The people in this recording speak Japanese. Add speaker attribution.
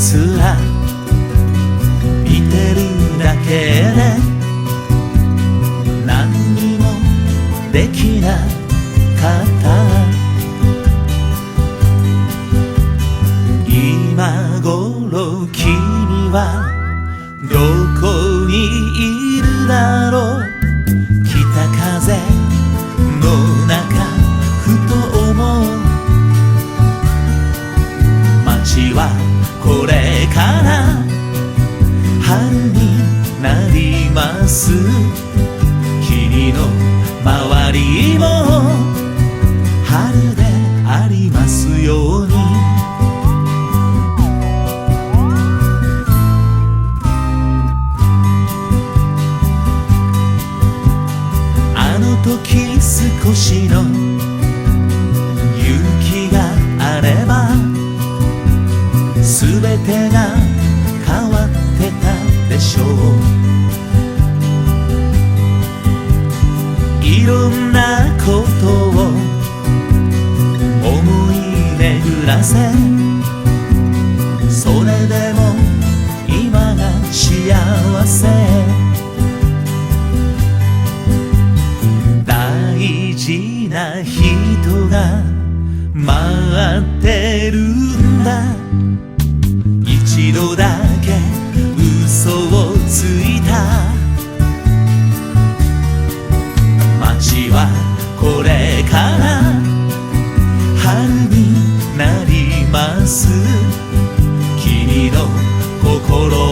Speaker 1: つら見てるだけで何にもできなかった今頃君はどこにいるだろう北風の中ふと思う街はこれから春になります君の周りも春でありますようにあの時少しの勇気があれば全てが変わってたでしょういろんなことを思い巡らせそれでも今が幸せ大事な人が待ってるんだ一度だけ嘘をついた街はこれから春になります君の心